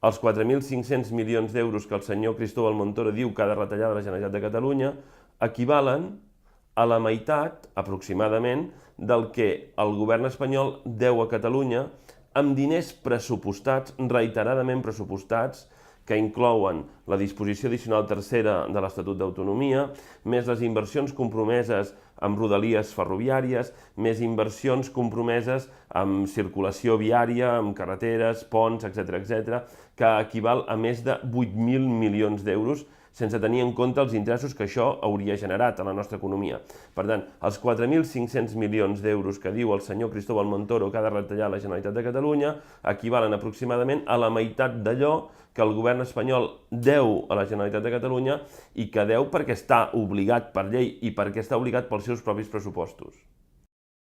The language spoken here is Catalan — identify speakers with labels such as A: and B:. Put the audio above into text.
A: els 4.500 milions d'euros que el senyor Cristóbal Montoro diu que ha de retallar de la Generalitat de Catalunya equivalen a la meitat, aproximadament, del que el govern espanyol deu a Catalunya amb diners pressupostats, reiteradament pressupostats, que inclouen la disposició addicional tercera de l'Estatut d'Autonomia, més les inversions compromeses amb rodalies ferroviàries, més inversions compromeses amb circulació viària, amb carreteres, ponts, etc., que equival a més de 8.000 milions d'euros, sense tenir en compte els interessos que això hauria generat a la nostra economia. Per tant, els 4.500 milions d'euros que diu el senyor Cristóbal Montoro que ha de retallar la Generalitat de Catalunya equivalen aproximadament a la meitat d'allò que el govern espanyol deu a la Generalitat de Catalunya i que deu perquè està obligat per llei i perquè està obligat pels seus propis pressupostos.